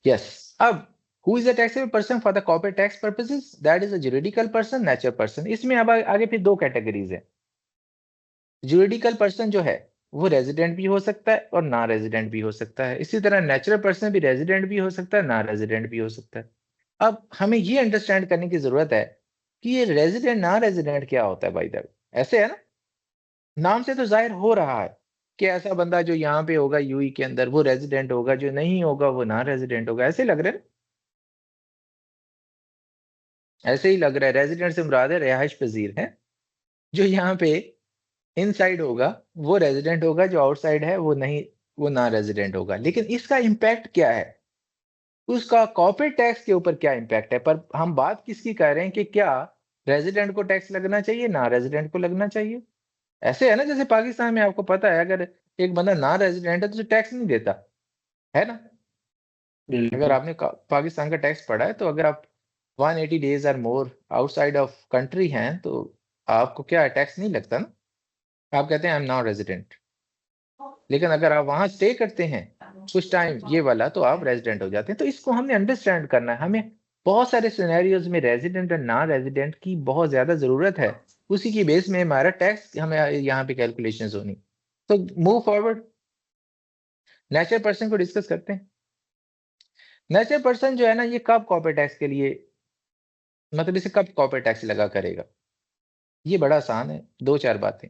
Yes. अब who is a taxable person for the corporate tax purposes? That is a juridical person, natural person. इसमें अब आगे फिर दो कैटेगरीज है। जुरिडिकल पर्सन जो है वो रेजिडेंट भी हो सकता है और ना रेजिडेंट भी हो सकता है। इसी तरह नेचुरल पर्सन भी रेजिडेंट भी हो सकता है, ना रेजिडेंट भी हो सकता है। अब हमें ये अंडरस्टैंड करने की जरूरत है कि ये रेजिडेंट ना रेजिडेंट क्या होता है भाई साहब। ऐसे है ना, नाम से तो जाहिर हो रहा है कि ऐसा बंदा जो यहाँ पे होगा यूई के अंदर वो रेजिडेंट होगा, जो नहीं होगा वो ना रेजिडेंट होगा। ऐसे लग रहा है ना? ऐसे ही लग रहा है। रेजिडेंट से मुराद है रिहाइश पजीर है। जो यहाँ पे इनसाइड होगा वो रेजिडेंट होगा, जो आउटसाइड है वो नहीं, वो ना रेजिडेंट होगा। लेकिन इसका इम्पैक्ट क्या है, उसका कॉर्पोरेट टैक्स के ऊपर क्या इम्पैक्ट है? पर हम बात किसकी कर रहे हैं कि क्या रेजिडेंट को टैक्स लगना चाहिए, ना रेजिडेंट को लगना चाहिए? ऐसे है ना, जैसे पाकिस्तान में आपको पता है अगर एक बंदा ना रेजिडेंट है तो उसे टैक्स नहीं देता है ना। अगर बिल्कुल। आपने पाकिस्तान का टैक्स पढ़ा है तो अगर आप 180 डेज और मोर आउटसाइड ऑफ कंट्री हैं तो आपको क्या टैक्स नहीं लगता ना। आप कहते हैं आई एम नॉट रेजिडेंट। लेकिन अगर आप वहां स्टे करते हैं कुछ टाइम ये वाला तो आप रेजिडेंट हो जाते हैं। तो इसको हमने अंडरस्टैंड करना है। हमें बहुत सारे सिनेरियोज में रेजिडेंट और नॉन रेजिडेंट की बहुत ज्यादा जरूरत है। उसी की बेस में हमारा टैक्स हमें यहाँ पे कैलकुलेशंस होनी। तो मूव फॉरवर्ड, नेचुरल पर्सन को डिस्कस करते हैं। नेचुरल पर्सन जो है ना, ये कब कॉर्पोरेट टैक्स के लिए, मतलब इसे कब कॉर्पोरेट टैक्स लगा करेगा? ये बड़ा आसान है, दो चार बातें।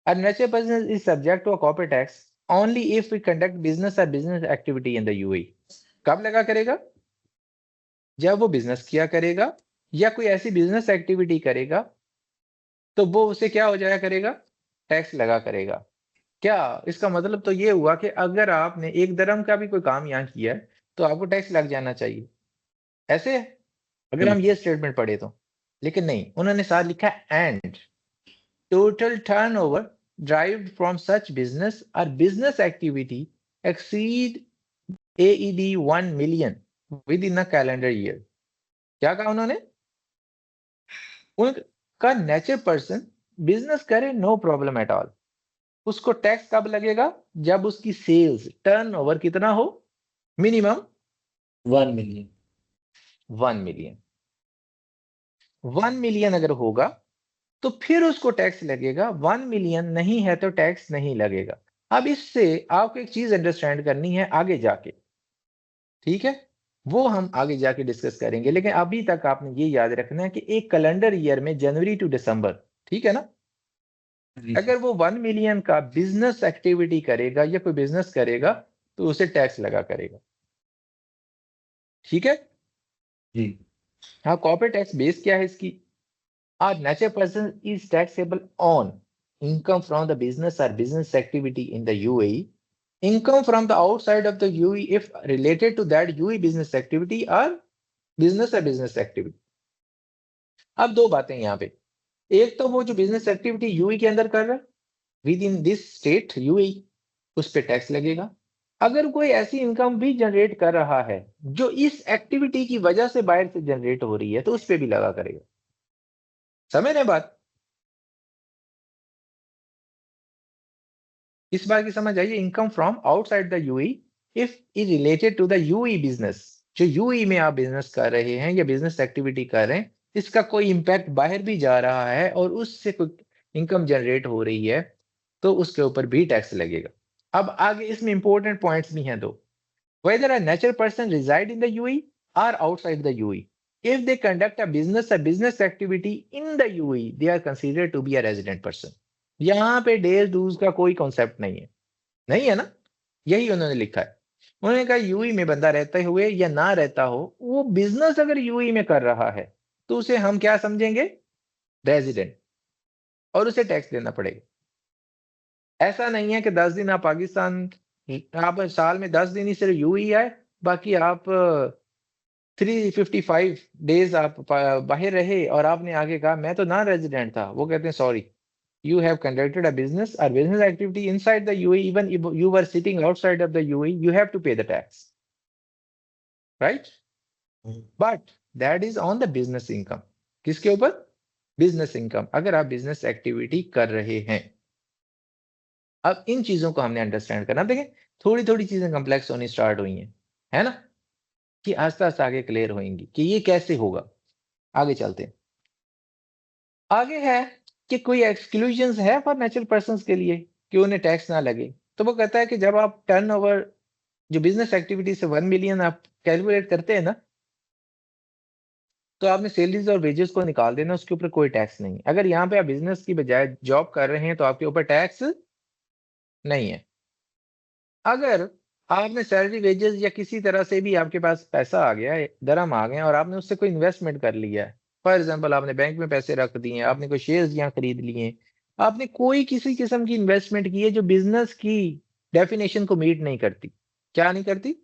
A natural person is subject to a corporate tax only if we conduct business or business activity in the UAE. कब लगा करेगा? जब वो बिजनेस किया करेगा या कोई ऐसी बिजनेस एक्टिविटी करेगा तो वो उसे क्या हो जाया करेगा, टैक्स लगा करेगा। क्या इसका मतलब तो ये हुआ कि अगर आपने 1 दरम का भी कोई काम यहाँ किया है तो आपको टैक्स लग जाना चाहिए? ऐसे है अगर हम बिल्कुल। ये स्टेटमेंट पढ़े तो। लेकिन नहीं, उन्होंने साथ लिखा and total turnover derived from such business or business activity exceed AED 1 million within a calendar year। क्या कहा उन्होंने? उनका नेचर पर्सन बिजनेस करे नो प्रॉब्लम एट ऑल, उसको टैक्स कब लगेगा? जब उसकी सेल्स टर्नओवर कितना हो, मिनिमम 1 मिलियन। 1 मिलियन। 1 मिलियन अगर होगा तो फिर उसको टैक्स लगेगा। 1 मिलियन नहीं है तो टैक्स नहीं लगेगा। अब इससे आपको एक चीज अंडरस्टैंड करनी है आगे जाके, ठीक है, वो हम आगे जाके डिस्कस करेंगे। लेकिन अभी तक आपने ये याद रखना है कि एक कैलेंडर ईयर में जनवरी टू दिसंबर, ठीक है ना, जी अगर सर। वो 1 मिलियन का बिजनेस एक्टिविटी करेगा या कोई बिजनेस करेगा तो उसे टैक्स लगा करेगा। ठीक है। जी। हाँ, कॉर्पोरेट टैक्स बेस क्या है इसकी? A natural person is taxable on income from the business or business activity in the UAE, income from the outside of the UAE if related to that UAE business activity or business activity। अब दो बातें यहाँ पे, एक तो वो जो business activity UAE के अंदर कर रहा है with in this state UAE, उस पे टैक्स लगेगा। अगर कोई ऐसी इनकम भी जनरेट कर रहा है जो इस एक्टिविटी की वजह से बाहर से जनरेट हो रही है तो उस पे भी लगा करेगा। समझ रहे हैं बात? इस बार की समझ आइए, income from outside the UAE if is related to the UAE business. जो यूएई में आप बिजनेस कर रहे हैं या बिजनेस एक्टिविटी कर रहे हैं, इसका कोई इंपैक्ट बाहर भी जा रहा है और उससे कोई इनकम जनरेट हो रही है तो उसके ऊपर भी टैक्स लगेगा। अब आगे इसमें इंपॉर्टेंट पॉइंट्स भी हैं दो। Whether a natural person reside in the UAE or outside the UAE, if they conduct a business activity in the UAE, they are considered to be a resident person। यहाँ पे days dos का कोई concept नहीं है, नहीं है ना, यही उन्होंने लिखा है। उन्होंने कहा यूई में बंदा रहते हुए या ना रहता हो, वो बिजनेस अगर यूई में कर रहा है तो उसे हम क्या समझेंगे, रेजिडेंट, और उसे टैक्स देना पड़ेगा। ऐसा नहीं है कि 10 दिन आप पाकिस्तान, आप साल में 10 दिन ही सिर्फ यूई आए, बाकी आप 355 डेज आप बाहर रहे और आपने आगे कहा मैं तो नॉन रेजिडेंट था। वो कहते हैं sorry, you have conducted a business or business activity inside the UAE, even if you were sitting outside of the UAE, you have to pay the tax, right? But that is on the business income। किसके ऊपर? Business income, अगर आप business activity कर रहे हैं। अब इन चीजों को हमने अंडरस्टैंड करना। देखें, थोड़ी थोड़ी चीजें कंप्लेक्स होनी स्टार्ट हुई हैं, है ना। कि आस्ते आस्ते आगे क्लियर होंगी कि ये कैसे होगा। आगे चलते हैं। आगे है कि कोई एक्सक्लूजन्स है फॉर नेचुरल पर्सन्स के लिए कि उन्हें टैक्स ना लगे। तो वो कहता है कि जब आप टर्नओवर जो बिजनेस एक्टिविटी से 1 मिलियन आप कैलकुलेट करते हैं ना, तो आपने सैलरीज और वेजेस को निकाल देना, उसके ऊपर कोई टैक्स नहीं है। अगर यहाँ पे आप बिजनेस की बजाय जॉब कर रहे हैं तो आपके ऊपर टैक्स नहीं है। अगर आपने सैलरी वेजेस या किसी तरह से भी आपके पास पैसा आ गया है, दरम आ गए और आपने उससे कोई इन्वेस्टमेंट कर लिया है, फॉर एग्जाम्पल आपने बैंक में पैसे रख दिए, आपने कोई शेयर्स यहाँ खरीद लिए, आपने कोई किसी किस्म की इन्वेस्टमेंट की है जो बिजनेस की डेफिनेशन को मीट नहीं करती। क्या नहीं करती?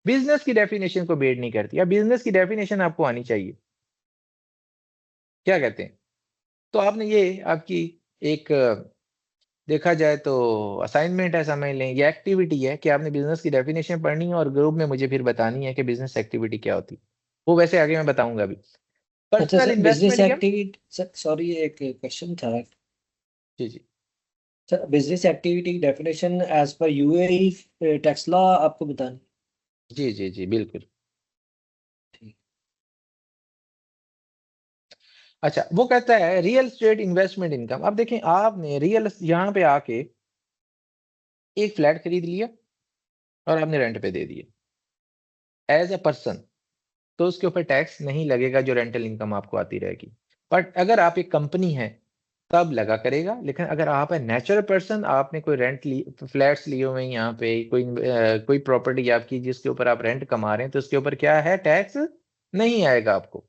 बिजनेस की डेफिनेशन को मीट नहीं करती। या बिजनेस की डेफिनेशन आपको आनी चाहिए। क्या कहते हैं? तो आपने ये आपकी एक देखा जाए तो असाइनमेंट है, समझ लें, ये एक्टिविटी है कि आपने बिजनेस की डेफिनेशन पढ़नी है और ग्रुप में मुझे फिर बतानी है कि बिजनेस एक्टिविटी क्या होती है। वो वैसे आगे मैं बताऊंगा अभी। अच्छा पर्सनल सर, बिजनेस इन्वेस्टमेंट क्या? एक्टिविटी, सर सॉरी एक क्वेश्चन था। जी जी sir business activity definition as per UAE tax law आपको बतानी। जी जी जी बिल्कुल। ठीक। अच्छा, वो कहता है रियल स्टेट इन्वेस्टमेंट इनकम। अब देखें, आपने रियल यहाँ पे आके एक फ्लैट खरीद लिया और आपने रेंट पे दे दिया एज ए पर्सन, तो उसके ऊपर टैक्स नहीं लगेगा जो रेंटल इनकम आपको आती रहेगी। बट अगर आप एक कंपनी है तब लगा करेगा। लेकिन अगर आप है नेचुरल पर्सन, आपने कोई रेंट ली, फ्लैट्स लिए हुए हैं यहाँ पे, कोई प्रॉपर्टी आपकी जिसके ऊपर आप रेंट कमा रहे हैं, तो उसके ऊपर क्या है? टैक्स नहीं आएगा आपको।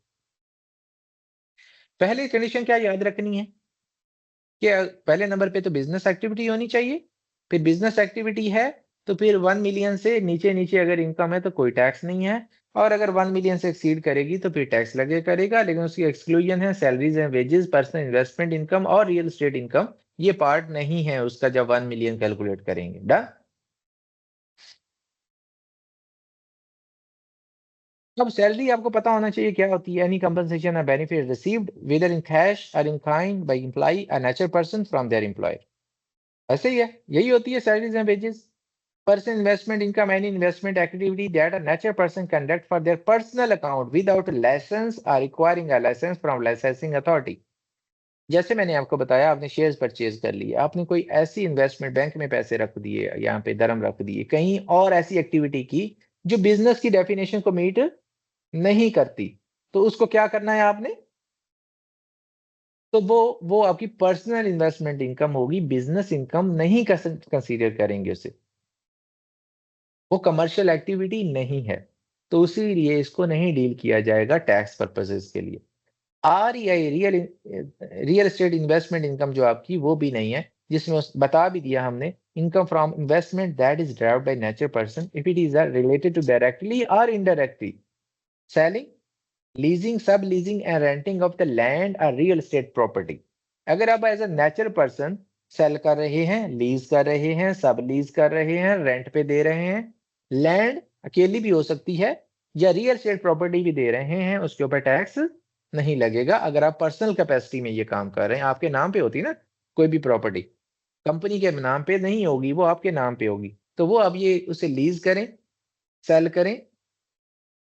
पहली कंडीशन क्या याद रखनी है कि पहले नंबर पे तो बिजनेस एक्टिविटी होनी चाहिए। फिर बिजनेस एक्टिविटी है तो फिर 1 मिलियन से नीचे नीचे अगर इनकम है तो कोई टैक्स नहीं है। और अगर 1 मिलियन से एक्सीड करेगी तो फिर टैक्स लगे करेगा। लेकिन उसकी एक्सक्लूजन है salaries and wages, personal investment income और रियल एस्टेट इनकम। ये पार्ट नहीं है उसका जब 1 मिलियन कैलकुलेट करेंगे। डन। अब सैलरी आपको पता होना चाहिए क्या होती है। एनी कंपनसेशन और benefit received whether in cash और इन काइंड बाय एम्प्लॉय और natural person from their employer. ऐसे ही है, यही होती है salaries and wages. Person investment income, any investment activity that a natural person conduct for their personal account without a license or requiring a license from licensing authority। जैसे मैंने आपको बताया, आपने शेयर्स परचेज कर लिए, आपने कोई ऐसी इन्वेस्टमेंट बैंक में पैसे रख दिए, यहाँ पे दरम रख दिए, कहीं और ऐसी एक्टिविटी की जो बिजनेस की डेफिनेशन को मीट नहीं करती, तो उसको क्या करना है आपने? तो वो आपकी पर्सनल इन्वेस्टमेंट इनकम होगी, बिजनेस इनकम नहीं कंसीडर करेंगे उसे। वो कमर्शियल एक्टिविटी नहीं है, तो इसीलिए इसको नहीं डील किया जाएगा टैक्स पर्पसेस के लिए। आरईआई रियल एस्टेट इन्वेस्टमेंट इनकम जो आपकी, वो भी नहीं है, जिसमें बता भी दिया हमने, income from investment that is derived by natural person if it is related to directly और indirectly selling, leasing, sub leasing and renting of the land और रियल एस्टेट प्रॉपर्टी। अगर आप as a natural person sell कर रहे हैं, lease कर रहे हैं, सब लीज कर रहे हैं, रेंट पे दे रहे हैं, लैंड अकेली भी हो सकती है, या रियल एस्टेट प्रॉपर्टी भी दे रहे हैं, उसके ऊपर टैक्स नहीं लगेगा। अगर आप पर्सनल कैपेसिटी में ये काम कर रहे हैं, आपके नाम पे होती है ना कोई भी प्रॉपर्टी, कंपनी के नाम पे नहीं होगी, वो आपके नाम पे होगी। तो वो अब ये उसे लीज करें, सेल करें,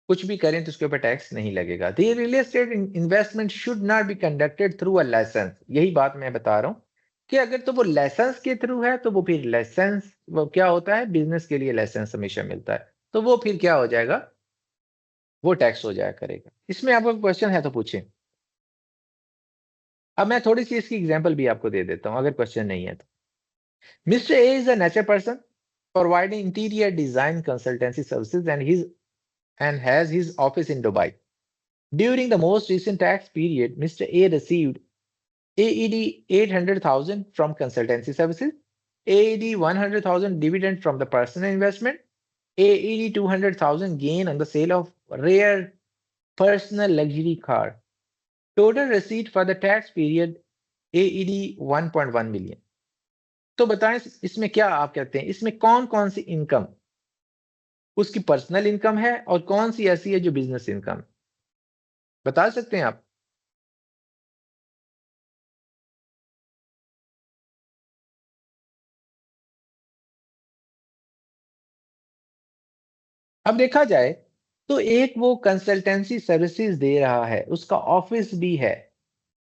कुछ भी करें, तो उसके ऊपर टैक्स नहीं लगेगा। The real estate investment should not be conducted through a licence. यही बात मैं बता रहा हूं कि अगर तो वो लाइसेंस के थ्रू है तो वो फिर लाइसेंस, वो क्या होता है, बिजनेस के लिए लाइसेंस हमेशा मिलता है, तो वो फिर क्या हो जाएगा? वो टैक्स हो जाया करेगा। इसमें आपको क्वेश्चन है तो पूछें। अब मैं थोड़ी सी इसकी एग्जाम्पल भी आपको दे देता हूं अगर क्वेश्चन नहीं है तो। Mister A is a natural person providing interior design consultancy services and has his office in Dubai. During the most recent tax period, Mr. A received AED 800,000 from consultancy services, AED 100,000 dividend from the personal investment, AED 200,000 gain on the sale of rare personal luxury car. Total receipt for the tax period AED 1.1 million. तो बताएं इसमें क्या आप कहते हैं, इसमें कौन कौन सी इनकम उसकी पर्सनल इनकम है और कौन सी ऐसी है जो बिजनेस इनकम? बता सकते हैं आप? अब देखा जाए तो एक वो कंसल्टेंसी सर्विसेज दे रहा है, उसका ऑफिस भी है।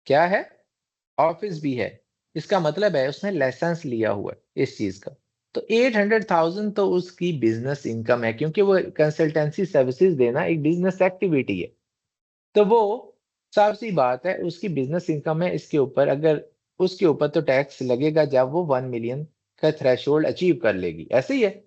क्या है? ऑफिस भी है। इसका मतलब है उसने लाइसेंस लिया हुआ है इस चीज का। तो 800,000 तो उसकी बिजनेस इनकम है, क्योंकि वो कंसल्टेंसी सर्विसेज देना एक बिजनेस एक्टिविटी है। तो वो साफ सी बात है उसकी बिजनेस इनकम है। इसके ऊपर अगर उसके ऊपर तो टैक्स लगेगा जब वो 1 मिलियन का थ्रेशोल्ड अचीव कर लेगी, ऐसे ही है।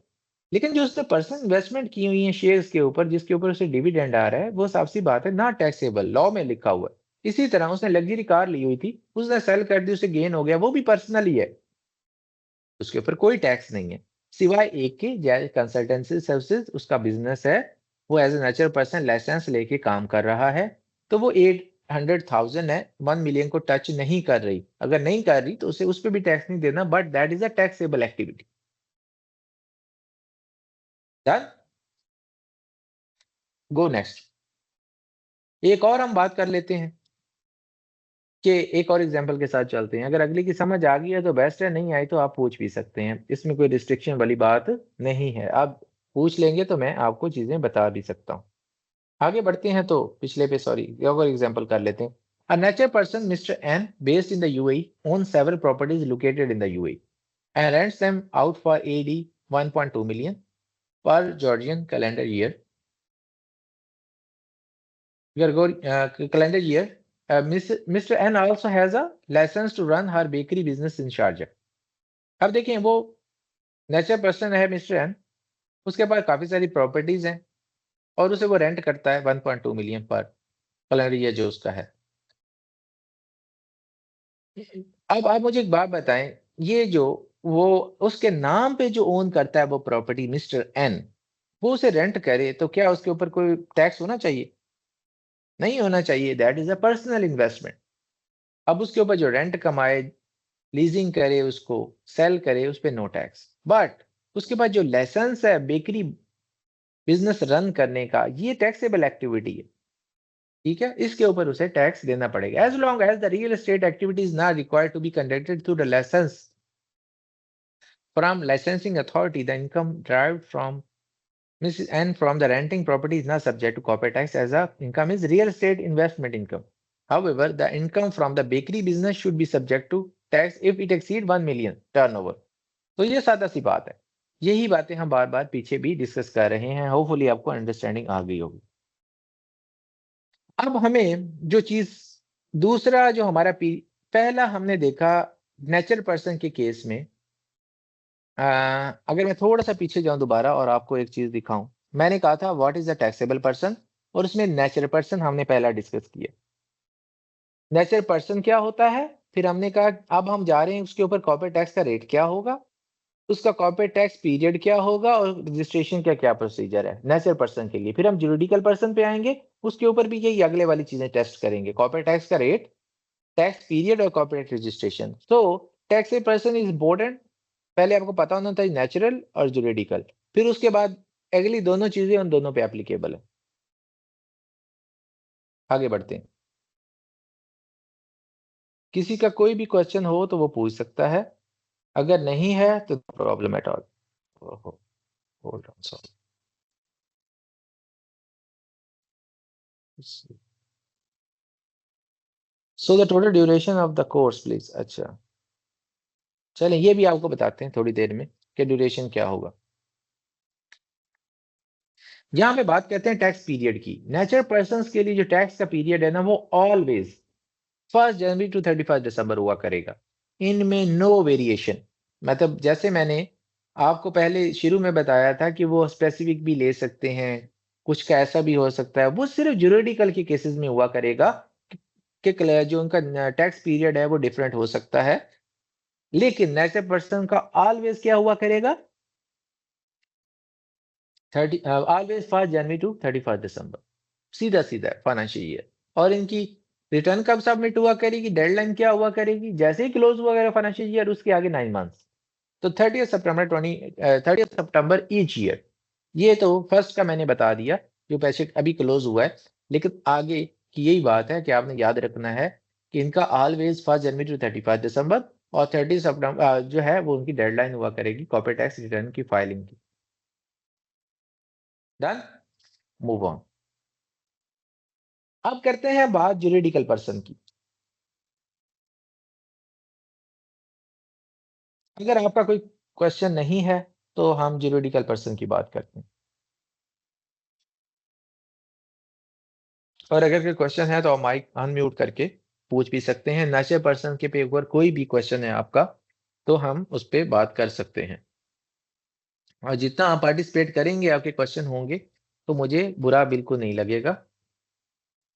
लेकिन जो उसने पर्सनल इन्वेस्टमेंट की हुई है शेयर्स के ऊपर, जिसके ऊपर उसे डिविडेंड आ रहा है, वो साफ सी बात है ना टैक्सेबल, लॉ में लिखा हुआ है। इसी तरह उसने लग्जरी कार ली हुई थी, उसने सेल कर दी, उसे गेन हो गया, वो भी पर्सनल ही है, उसके ऊपर कोई टैक्स नहीं है। सिवाय एक के जैसे कंसल्टेंसी सर्विसेज उसका बिजनेस है, वो as a natural person licence लेके काम कर रहा है, तो वो 800,000 है, 1 मिलियन को टच नहीं कर रही। अगर नहीं कर रही तो उसे उस पर भी टैक्स नहीं देना, but that is a taxable activity. Done, go next. एक और हम बात कर लेते हैं कि एक और एग्जांपल के साथ चलते हैं। अगर अगली की समझ आ गई है तो बेस्ट है, नहीं आई तो आप पूछ भी सकते हैं, इसमें कोई रिस्ट्रिक्शन वाली बात नहीं है। आप पूछ लेंगे तो मैं आपको चीजें बता भी सकता हूँ। आगे बढ़ते हैं तो पिछले पे सॉरी और एग्जांपल कर लेते हैं। A nature person mister N based in the UAE own several properties located in the UAE and rents them out for AD 1.2 million per Georgian calendar year. Calendar year. Mr. N also has a license to run her bakery business in Sharjah. अब देखें वो nature person है mister N, उसके पास काफी सारी properties हैं और उसे वो रेंट करता है 1.2 मिलियन पर कैलेंडर ईयर जो उसका है। अब आप मुझे एक बात बताएं, ये जो वो उसके नाम पे जो ओन करता है वो प्रॉपर्टी मिस्टर एन, वो उसे रेंट करे तो क्या उसके ऊपर कोई टैक्स होना चाहिए? नहीं होना चाहिए। That is a personal investment. अब उसके ऊपर जो रेंट कमाए, लीजिंग करे, उसको सेल करे, उस पर नो टैक्स। बट उसके बाद जो लाइसेंस है बेकरी बिजनेस रन करने का, ये टैक्सेबल एक्टिविटी है, ठीक है, इसके ऊपर उसे टैक्स देना पड़ेगा। As long as the real estate activity is not required to be conducted through the licence from licensing authority, the income derived from Mrs. N from the renting property is not subject to corporate tax as a income is real estate investment income. However, the income from the bakery business should be subject to tax if it exceed 1 million turnover. तो ये सादा सी बात है। यही बातें हम बार बार पीछे भी डिस्कस कर रहे हैं। होपफुली आपको अंडरस्टैंडिंग आ गई होगी। अब हमें जो चीज दूसरा जो हमारा पहला हमने देखा नेचुरल पर्सन के केस में, अगर मैं थोड़ा सा पीछे जाऊं दोबारा और आपको एक चीज दिखाऊं, मैंने कहा था what is the taxable person, और उसमें नेचुरल पर्सन हमने पहला डिस्कस किया। नेचुरल पर्सन क्या होता है, फिर हमने कहा अब हम जा रहे हैं उसके ऊपर कॉर्पोरेट टैक्स का रेट क्या होगा, उसका कॉर्पोरेट टैक्स पीरियड क्या होगा, और रजिस्ट्रेशन का क्या प्रोसीजर है नेचुरल पर्सन के लिए। फिर हम जुरिडिकल पर्सन पे आएंगे, उसके ऊपर भी यही अगले वाली चीजें टेस्ट करेंगे, कॉर्पोरेट टैक्स का रेट, टैक्स पीरियड और कॉर्पोरेट रजिस्ट्रेशन। तो टैक्सेबल पर्सन इज इम्पोर्टेंट, पहले आपको पता होना था नेचुरल और जुरिडिकल, फिर उसके बाद अगली दोनों चीजें उन दोनों पे एप्लीकेबल है। आगे बढ़ते हैं। किसी का कोई भी क्वेश्चन हो तो वो पूछ सकता है, अगर नहीं है तो problem at all. Hold on sorry. So the total duration of the course please. अच्छा चलें ये भी आपको बताते हैं थोड़ी देर में कि ड्यूरेशन क्या होगा। यहां पे बात करते हैं टैक्स पीरियड की। नेचुरल पर्सन के लिए जो टैक्स का पीरियड है ना, वो ऑलवेज 1 जनवरी टू 31 दिसंबर हुआ करेगा, इनमें नो वेरिएशन। मतलब जैसे मैंने आपको पहले शुरू में बताया था कि वो स्पेसिफिक भी ले सकते हैं, कुछ का ऐसा भी हो सकता है, वो सिर्फ जुरिडिकल के केसेस में हुआ करेगा कि जो उनका टैक्स पीरियड है वो डिफरेंट हो सकता है। लेकिन नेचुरल पर्सन का ऑलवेज क्या हुआ करेगा, 30 ऑलवेज 1 जनवरी टू 31 दिसंबर, सीधा सीधा फाइनेंशियल ईयर। और इनकी रिटर्न कब सबमिट हुआ करेगी, डेडलाइन क्या हुआ करेगी, जैसे ही क्लोज हुआ करेगा फाइनेंशियल ईयर उसके आगे 9 मंथ्स। तो 30 सितंबर ईच ईयर। ये तो फर्स्ट का मैंने बता दिया जो पैसे अभी क्लोज हुआ है। लेकिन आगे की यही बात है कि आपने याद रखना है कि इनका ऑलवेज 1 जनवरी टू 31 दिसंबर, और 30 सितंबर जो है वो उनकी डेडलाइन हुआ करेगी कॉर्पोरेट टैक्स रिटर्न की फाइलिंग की। Done, move on. अब करते हैं बात जुरिडिकल पर्सन की। अगर आपका कोई क्वेश्चन नहीं है तो हम जुरिडिकल पर्सन की बात करते हैं, और अगर कोई क्वेश्चन है तो आप माइक अनम्यूट करके पूछ भी सकते हैं। नेचर पर्सन के पे ऊपर कोई भी क्वेश्चन है आपका तो हम उस पे बात कर सकते हैं, और जितना आप पार्टिसिपेट करेंगे आपके क्वेश्चन होंगे तो मुझे बुरा बिल्कुल नहीं लगेगा,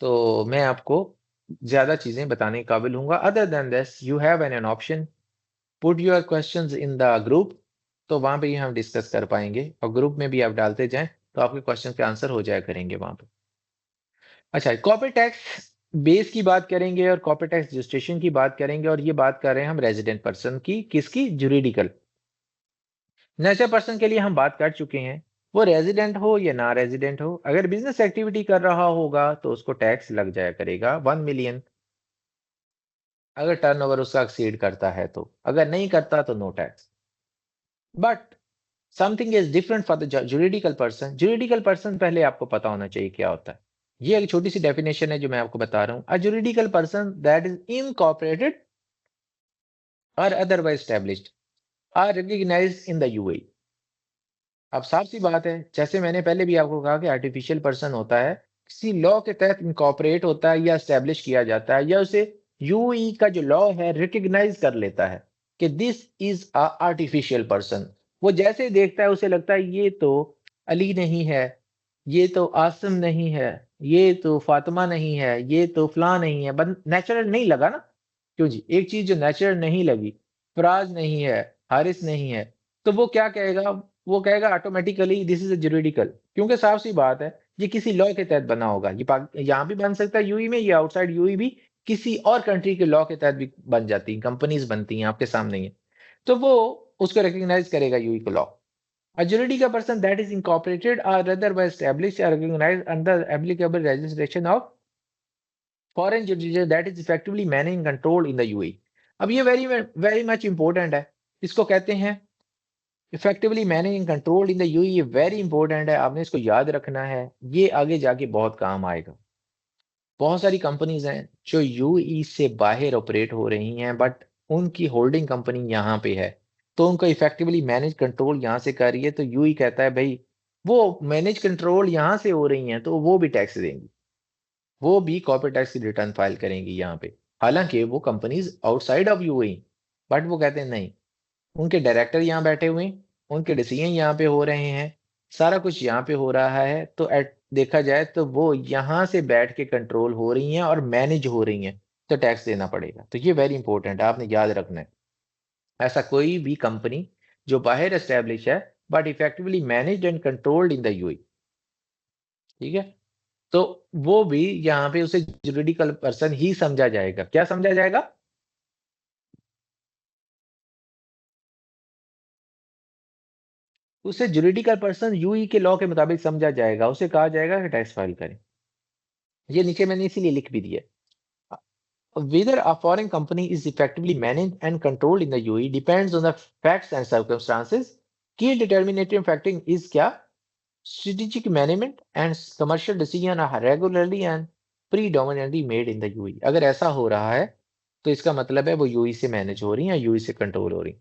तो मैं आपको ज्यादा चीजें बताने के काबिल हूँ। Other than this you have an option, put your questions in the group, तो वहां पे ही हम डिस्कस कर पाएंगे, और ग्रुप में भी आप डालते जाएं तो आपके क्वेश्चन के आंसर हो जाया करेंगे वहां पे। अच्छा, कॉर्पोरेट टैक्स बेस की बात करेंगे और कॉर्पोरेट टैक्स रजिस्ट्रेशन की बात करेंगे, और ये बात कर रहे हैं हम रेजिडेंट पर्सन की, किसकी, जुरिडिकल। नेचर पर्सन के लिए हम बात कर चुके हैं, वो रेजिडेंट हो या ना रेजिडेंट हो, अगर बिजनेस एक्टिविटी कर रहा होगा तो उसको टैक्स लग जाया करेगा 1 मिलियन, अगर टर्नओवर उसका एक्सीड करता है तो, अगर नहीं करता तो no tax. But something is different for the juridical person. Juridical person पहले आपको पता होना चाहिए क्या होता है। ये एक छोटी सी डेफिनेशन है जो मैं आपको बता रहा हूं। A juridical person that is incorporated और otherwise established or recognized in the UAE. अब साफ सी बात है, जैसे मैंने पहले भी आपको कहा कि आर्टिफिशियल पर्सन होता है, किसी लॉ के तहत इनकॉर्पोरेट होता है या स्टैब्लिश किया जाता है, या उसे यूई का जो लॉ है रिकॉग्नाइज कर लेता है कि this is a artificial person. वो जैसे ही देखता है उसे लगता है ये तो अली नहीं है, ये तो आसिम नहीं है, ये तो फातिमा नहीं है, ये तो फलां नहीं है, बट नेचुरल नहीं लगा ना। क्यों जी, एक चीज जो नेचुरल नहीं लगी, फराज नहीं है, हारिस नहीं है, तो वो क्या कहेगा, वो कहेगा automatically this is a juridical, क्योंकि साफ सी बात है ये किसी लॉ के तहत बना होगा। ये यहाँ भी बन सकता है यूई में, या आउटसाइड यूई भी किसी और कंट्री के लॉ के तहत भी बन जाती है, कंपनीज बनती हैं आपके सामने ही है, तो वो उसको रिकॉग्नाइज करेगा यूई को law. A juridical person that is incorporated or otherwise established or recognized under applicable legislation of foreign jurisdiction that is effectively managed and controlled in the UAE। अब ये वेरी मच इंपॉर्टेंट है, इसको कहते हैं effectively manage and control in the UAE. ये very important है, आपने इसको याद रखना है, ये आगे जाके बहुत काम आएगा। बहुत सारी कंपनीज हैं जो यूएई से बाहर ऑपरेट हो रही हैं, बट उनकी होल्डिंग कंपनी यहाँ पे है, तो उनको इफेक्टिवली मैनेज कंट्रोल यहाँ से कर रही है, तो यूएई कहता है भाई वो मैनेज कंट्रोल यहाँ से हो रही हैं तो वो भी टैक्स देंगी, वो भी कॉर्पोरेट टैक्स की रिटर्न फाइल करेंगी यहाँ पे, हालांकि वो companies outside of UAE, but वो कहते हैं नहीं, उनके डायरेक्टर यहाँ बैठे हुए हैं, उनके डिसीजन यहाँ पे हो रहे हैं, सारा कुछ यहाँ पे हो रहा है, तो एट देखा जाए तो वो यहाँ से बैठ के कंट्रोल हो रही हैं और मैनेज हो रही हैं, तो टैक्स देना पड़ेगा। तो ये वेरी इंपॉर्टेंट है, आपने याद रखना है। ऐसा कोई भी कंपनी जो बाहर एस्टेब्लिश है but effectively managed and controlled in the UAE, ठीक है, तो वो भी यहाँ पे उसे जुरिडिकल पर्सन ही समझा जाएगा। क्या समझा जाएगा? उसे जुरिडिकल पर्सन यूई के लॉ के मुताबिक समझा जाएगा, उसे कहा जाएगा कि टैक्स फाइल करें। ये नीचे मैंने इसीलिए लिख भी दिया। Whether a foreign company is effectively managed and controlled in the UAE depends on the facts and circumstances. Key determinating factor is क्या? Strategic management and commercial decision are regularly and predominantly made in the UAE। अगर ऐसा हो रहा है तो इसका मतलब है वो यूई से मैनेज हो रही है, यूई से कंट्रोल हो रही।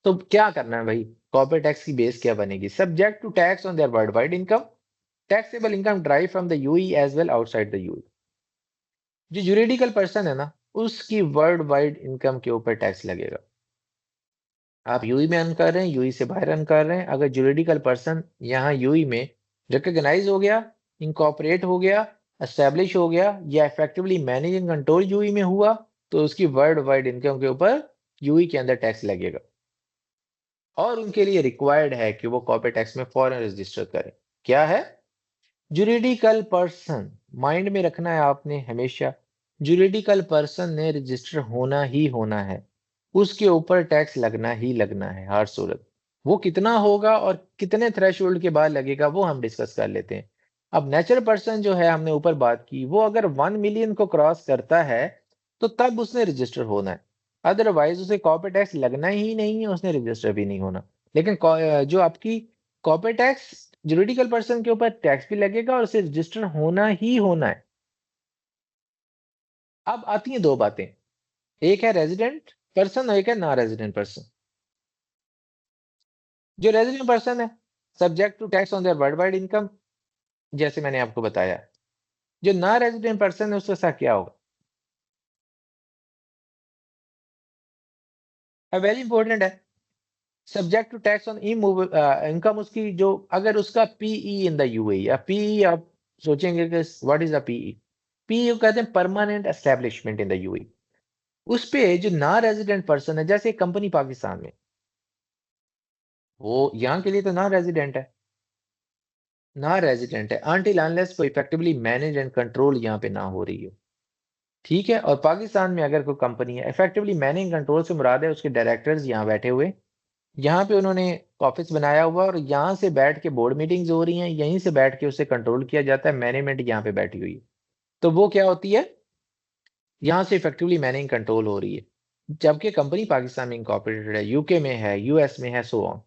तो क्या करना है भाई, कॉर्पोरेट टैक्स की बेस क्या बनेगी? Subject to tax on their world wide income, taxable income drive from the UAE as well outside the UAE. जो जुरिडिकल पर्सन है ना, उसकी वर्ल्ड वाइड इनकम के ऊपर टैक्स लगेगा। आप यूई में अर्न कर रहे हैं, यूई से बाहर अर्न कर रहे हैं, अगर जुरिडिकल पर्सन यहाँ यूई में रिकॉग्नाइज हो गया, इनकॉपरेट हो गया, एस्टेब्लिश हो गया, या effectively manage and control UAE में हुआ, तो उसकी वर्ल्ड वाइड इनकम के ऊपर यूई के अंदर टैक्स लगेगा, और उनके लिए रिक्वायर्ड है कि वो कॉर्पोरेट टैक्स में फॉरेन रजिस्टर करें। क्या है? जुरिडिकल पर्सन, माइंड में रखना है आपने हमेशा, जुरिडिकल पर्सन ने रजिस्टर होना ही होना है, उसके ऊपर टैक्स लगना ही लगना है हर सूरत। वो कितना होगा और कितने थ्रेशोल्ड के बाद लगेगा वो हम डिस्कस कर लेते हैं। अब नेचुरल पर्सन जो है, हमने ऊपर बात की, वो अगर 1 मिलियन को क्रॉस करता है तो तब उसने रजिस्टर होना है, अदरवाइज उसे कॉर्पोरेट टैक्स लगना ही नहीं है, उसने रजिस्टर भी नहीं होना। लेकिन जो आपकी कॉर्पोरेट टैक्स जुरिडिकल पर्सन के ऊपर टैक्स भी लगेगा और उसे रजिस्टर होना ही होना है। अब आती हैं दो बातें, एक है रेजिडेंट पर्सन और एक है नॉन रेजिडेंट पर्सन। जो रेजिडेंट पर्सन है subject to tax on their world wide income, जैसे मैंने आपको बताया। जो नॉन रेजिडेंट पर्सन है उसके साथ क्या होगा, वेरी इंपॉर्टेंट है, subject to tax on income उसकी जो, अगर उसका पीई इन द यूएई, या पीई आप सोचेंगे कि what is the PE, PE कहते हैं permanent establishment in the UAE. उस पे जो नॉन रेजिडेंट पर्सन है, जैसे एक कंपनी पाकिस्तान में, वो यहाँ के लिए तो नॉन रेजिडेंट है, नॉन रेजिडेंट है अनटिल अनलेस वो इफेक्टिवली मैनेज एंड कंट्रोल यहाँ पे ना हो रही हो, ठीक है। और पाकिस्तान में अगर कोई कंपनी है, इफेक्टिवली मैनेज कंट्रोल से मुराद है उसके डायरेक्टर्स यहाँ बैठे हुए, यहाँ पे उन्होंने ऑफिस बनाया हुआ और यहाँ से बैठ के बोर्ड मीटिंग्स हो रही हैं, यहीं से बैठ के उसे कंट्रोल किया जाता है, मैनेजमेंट यहाँ पे बैठी हुई है। तो वो क्या होती है, यहाँ से इफेक्टिवली मैनेजिंग कंट्रोल हो रही है, जबकि कंपनी पाकिस्तान में इनकॉर्पोरेटेड है, यूके में है, यूएस में है, सो ऑन।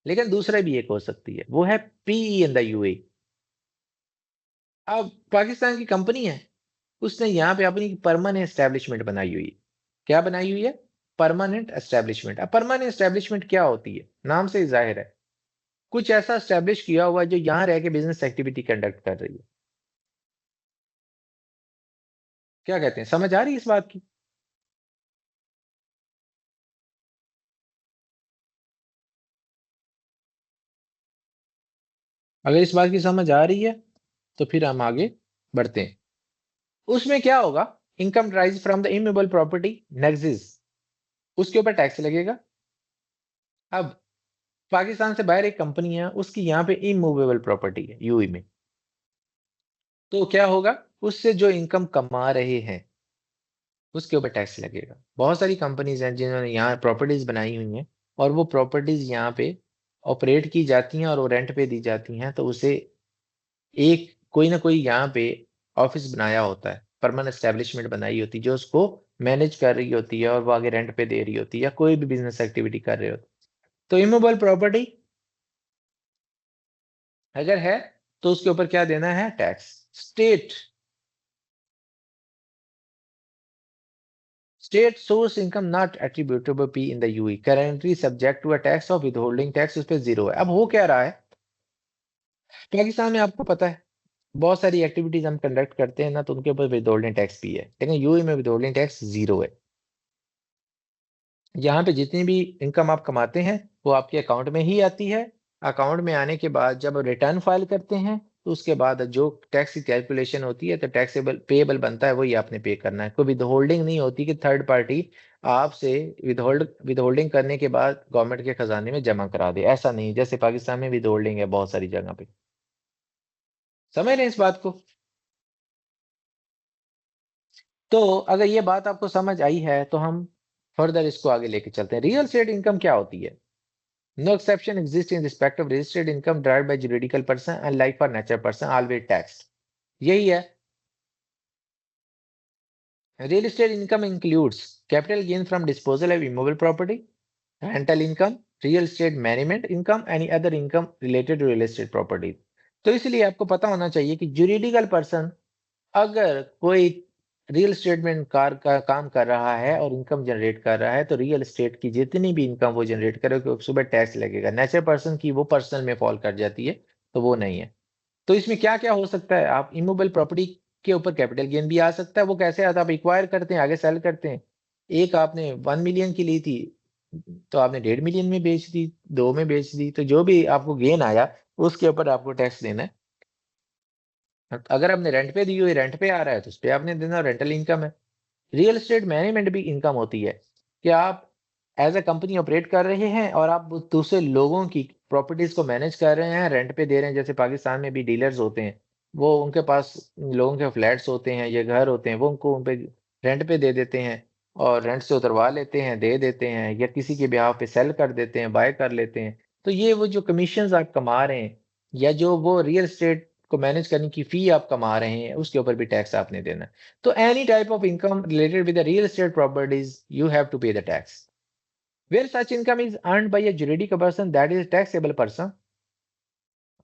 लेकिन दूसरा भी एक हो सकती है, वो है पीई इन द यूए। अब पाकिस्तान की कंपनी है, उसने यहाँ पे अपनी परमानेंट एस्टेब्लिशमेंट बनाई हुई है। क्या बनाई हुई है, परमानेंट एस्टेब्लिशमेंट। अब परमानेंट एस्टेब्लिशमेंट क्या होती है, नाम से ही जाहिर है कुछ ऐसा एस्टेब्लिश किया हुआ है जो यहाँ रह के बिजनेस एक्टिविटी कंडक्ट कर रही है। क्या कहते हैं, समझ आ रही है इस बात की? अगर इस बात की समझ आ रही है तो फिर हम आगे बढ़ते हैं। उसमें क्या होगा, income rise from the immovable property Nexis, उसके ऊपर टैक्स लगेगा। अब पाकिस्तान से बाहर एक कंपनी है, उसकी यहाँ पे इमूवेबल प्रॉपर्टी है यूई में, तो क्या होगा, उससे जो इनकम कमा रहे हैं उसके ऊपर टैक्स लगेगा। बहुत सारी कंपनीज हैं जिन्होंने यहाँ प्रॉपर्टीज बनाई हुई हैं और वो प्रॉपर्टीज यहाँ पे ऑपरेट की जाती हैं और वो रेंट पे दी जाती हैं, तो उसे एक कोई ना कोई यहाँ पे ऑफिस बनाया होता है, परमानेंट एस्टेब्लिशमेंट बनाई होती है जो उसको मैनेज कर रही होती है और वो आगे रेंट पे दे रही होती है या कोई भी बिजनेस एक्टिविटी कर रहे होते। तो इमूवेबल प्रॉपर्टी अगर है तो उसके ऊपर क्या देना है, tax. State state source income not attributable PE in the UAE currently subject to a tax of withholding tax, उस पर जीरो है। अब हो क्या रहा है, पाकिस्तान में आपको पता है बहुत सारी एक्टिविटीज हम कंडक्ट करते हैं ना, तो उनके ऊपर विदहोल्डिंग टैक्स भी है, लेकिन यूई में विदहोल्डिंग टैक्स जीरो है। यहाँ पे जितनी भी इनकम आप कमाते हैं वो आपके अकाउंट में ही आती है। अकाउंट में आने के बाद जब रिटर्न फाइल करते हैं तो उसके बाद जो टैक्स की कैलकुलेशन होती है तो टैक्सेबल पेएबल बनता है वही आपने पे करना है। कोई विदहोल्डिंग नहीं होती कि थर्ड पार्टी आपसे विदहोल्डिंग करने के बाद गवर्नमेंट के खजाने में जमा करा दे, ऐसा नहीं। जैसे पाकिस्तान में विदहोल्डिंग है बहुत सारी जगह पे, समझ रहे हैं इस बात को? तो अगर ये बात आपको समझ आई है तो हम फर्दर इसको आगे लेके चलते हैं। रियल एस्टेट इनकम क्या होती है? No exception exists in respect of registered income derived by juridical person and like for natural person always taxed। यही है। Real estate income includes capital gain from disposal of immovable property, rental income, real estate management income, any other income related to real estate property। तो इसलिए आपको पता होना चाहिए कि juridical person अगर कोई रियल एस्टेट में काम कर रहा है और इनकम जनरेट कर रहा है तो रियल एस्टेट की जितनी भी इनकम वो जनरेट करे उस पर टैक्स लगेगा। नेचुरल पर्सन की वो पर्सनल में फॉल कर जाती है, तो वो नहीं है। तो इसमें क्या क्या हो सकता है, आप इमूवेबल प्रॉपर्टी के ऊपर कैपिटल गेन भी आ सकता है। वो कैसे आता है, आप एक्वायर करते हैं आगे सेल करते हैं। एक आपने 1 मिलियन की ली थी तो आपने 1.5 मिलियन में बेच दी, 2 में बेच दी, तो जो भी आपको गेन आया उसके ऊपर आपको टैक्स देना है। अगर आपने रेंट पे दी हुई, रेंट पे आ रहा है तो उस पर आपने देना, रेंटल इनकम है। रियल एस्टेट मैनेजमेंट भी इनकम होती है कि आप एज ए कंपनी ऑपरेट कर रहे हैं और आप दूसरे लोगों की प्रॉपर्टीज को मैनेज कर रहे हैं, रेंट पे दे रहे हैं। जैसे पाकिस्तान में भी डीलर्स होते हैं, वो उनके पास लोगों के फ्लैट्स होते हैं या घर होते हैं, वो उनको उन पे रेंट पे दे देते हैं और रेंट से उतरवा लेते हैं, दे देते हैं, या किसी के ब्याह पे सेल कर देते हैं, बाय कर लेते हैं। तो ये वो जो कमीशन आप कमा रहे हैं या जो वो रियल एस्टेट को मैनेज करने की फी आप कमा रहे हैं उसके ऊपर भी टैक्स आपने देना है। So any type of income related with the real estate properties, you have to pay the tax. Where such income is earned by a juridical person, that is a taxable person,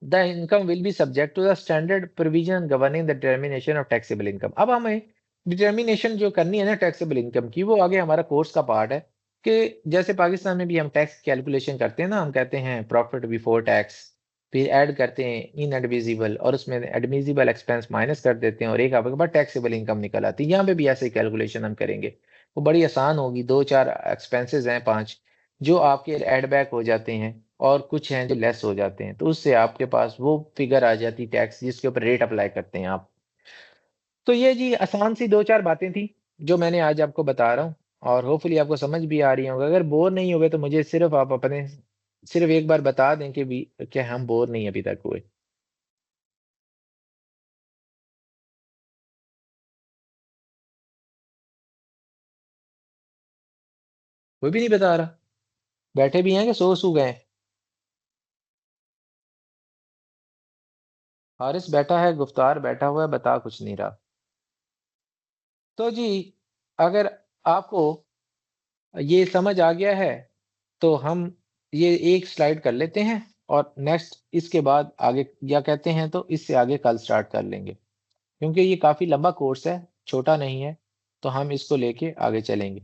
the income will be subject to the standard provision governing the determination of taxable income। अब हमें determination जो करनी है ना taxable income की, वो आगे हमारा कोर्स का पार्ट है कि जैसे पाकिस्तान में भी हम टैक्स कैलकुलेशन करते हैं ना, हम कहते हैं प्रॉफिट बिफोर टैक्स, फिर ऐड करते हैं इन एडमिजिबल और उसमें एडमिजिबल एक्सपेंस माइनस कर देते हैं और एक आपके पास टैक्सेबल इनकम निकल आती है। यहाँ पे भी ऐसे ही कैलकुलेशन हम करेंगे, वो बड़ी आसान होगी। 2-4 एक्सपेंसेस हैं 5 जो आपके एड बैक हो जाते हैं और कुछ हैं जो लेस हो जाते हैं, तो उससे आपके पास वो फिगर आ जाती टैक्स जिसके ऊपर रेट अप्लाई करते हैं आप। तो ये जी आसान सी 2-4 बातें थी जो मैंने आज आपको बता रहा हूँ और होपफुली आपको समझ भी आ रही होंगी। अगर बोर नहीं हुए तो मुझे सिर्फ आप अपने सिर्फ एक बार बता दें कि भी क्या हम बोर नहीं अभी तक हुए। कोई भी नहीं बता रहा, बैठे भी हैं कि सो गए हैं? हारिस बैठा है, गुफ्तार बैठा हुआ है, बता कुछ नहीं रहा। तो जी अगर आपको ये समझ आ गया है तो हम ये एक स्लाइड कर लेते हैं और नेक्स्ट इसके बाद आगे क्या कहते हैं तो इससे आगे कल स्टार्ट कर लेंगे, क्योंकि ये काफ़ी लंबा कोर्स है, छोटा नहीं है, तो हम इसको लेके आगे चलेंगे।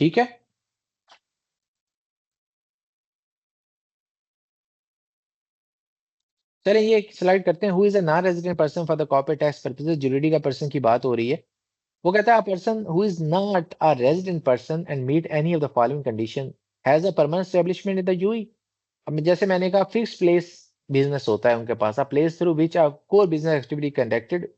ठीक है? चलें ये एक स्लाइड करते हैं। Who is a non resident person for the corporate tax purposes, juridical person की बात हो रही है। वो कहता है a person who is not a resident person and meet any of the following condition has a permanent establishment in the UAE. अब जैसे मैंने कहा फिक्स्ड प्लेस बिजनेस होता है उनके पास, a place through which a core business activity conducted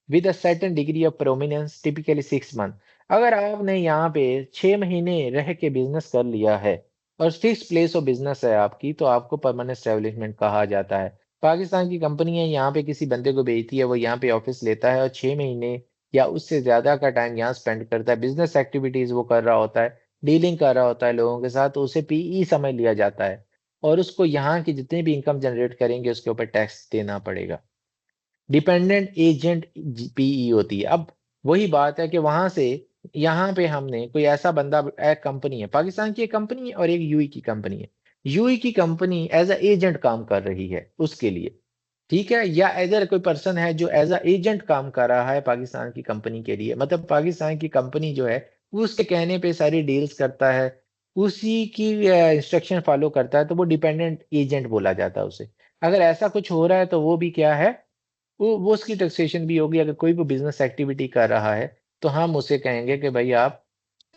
with a certain degree of prominence typically 6 month. अगर आपने यहाँ पे 6 महीने रह के बिजनेस कर लिया है और फिक्स प्लेस ऑफ बिजनेस है आपकी, तो आपको परमानेंट एस्टेब्लिशमेंट कहा जाता है। पाकिस्तान की कंपनी है, यहाँ पे किसी बंदे को भेजती है, वो यहाँ पे ऑफिस लेता है और 6 महीने या उससे ज़्यादा का टाइम यहाँ स्पेंड करता है, बिजनेस एक्टिविटीज़ वो कर रहा होता है, डीलिंग कर रहा होता है लोगों के साथ, तो उसे पीई समझ लिया जाता है और उसको यहाँ की जितनी भी इनकम जनरेट करेंगे उसके ऊपर टैक्स देना पड़ेगा। डिपेंडेंट एजेंट पीई होती है। अब वही बात है कि वहां से यहाँ पे हमने कोई ऐसा बंदा, एक कंपनी है, पाकिस्तान की एक कंपनी है और एक यूई की कंपनी है। यूई की कंपनी एज अ एजेंट काम कर रही है उसके लिए, ठीक है, या एजर कोई पर्सन है जो एज अ एजेंट काम कर रहा है पाकिस्तान की कंपनी के लिए, मतलब पाकिस्तान की कंपनी जो है वो उसके कहने पे सारी डील्स करता है, उसी की इंस्ट्रक्शन फॉलो करता है, तो वो डिपेंडेंट एजेंट बोला जाता है उसे। अगर ऐसा कुछ हो रहा है तो वो भी क्या है, वो उसकी टैक्सेशन भी होगी। अगर कोई भी बिजनेस एक्टिविटी कर रहा है तो हम उसे कहेंगे कि भाई आप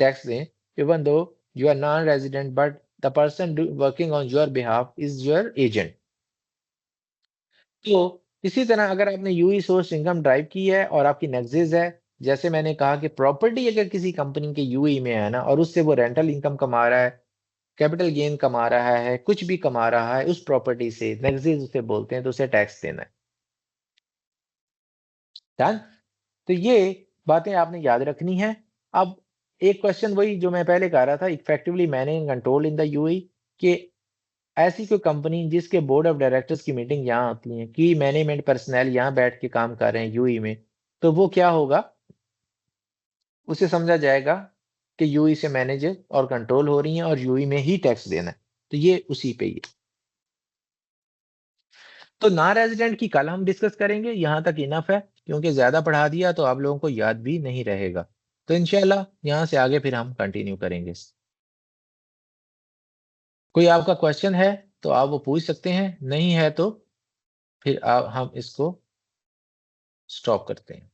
टैक्स दें, even though you are non resident but the person working on your behalf is your agent. तो इसी तरह अगर आपने यूई सोर्स इनकम ड्राइव की है और आपकी नेक्सेस है, जैसे मैंने कहा कि प्रॉपर्टी अगर किसी कंपनी के यूई में है ना और उससे वो रेंटल इनकम कमा रहा है, कैपिटल गेन कमा रहा है, कुछ भी कमा रहा है उस प्रॉपर्टी से, नेक्सेस उसे बोलते हैं, तो उसे टैक्स देना है। डन? तो ये बातें आपने याद रखनी है। अब एक क्वेश्चन वही जो मैं पहले कह रहा था, effectively manage control in the UAE, कि ऐसी कोई कंपनी जिसके बोर्ड ऑफ डायरेक्टर्स की मीटिंग यहाँ होती है, की मैनेजमेंट पर्सनल यहाँ बैठ के काम कर रहे हैं यूएई में, तो वो क्या होगा, उसे समझा जाएगा कि यूएई से मैनेज और कंट्रोल हो रही हैं और यूएई में ही टैक्स देना है। तो ये उसी पे ही है। तो नॉन रेजिडेंट की कल हम डिस्कस करेंगे, यहाँ तक इनफ है, क्योंकि ज़्यादा पढ़ा दिया तो आप लोगों को याद भी नहीं रहेगा। तो इंशाल्लाह यहाँ से आगे फिर हम कंटिन्यू करेंगे। कोई आपका क्वेश्चन है तो आप वो पूछ सकते हैं, नहीं है तो फिर हम इसको स्टॉप करते हैं।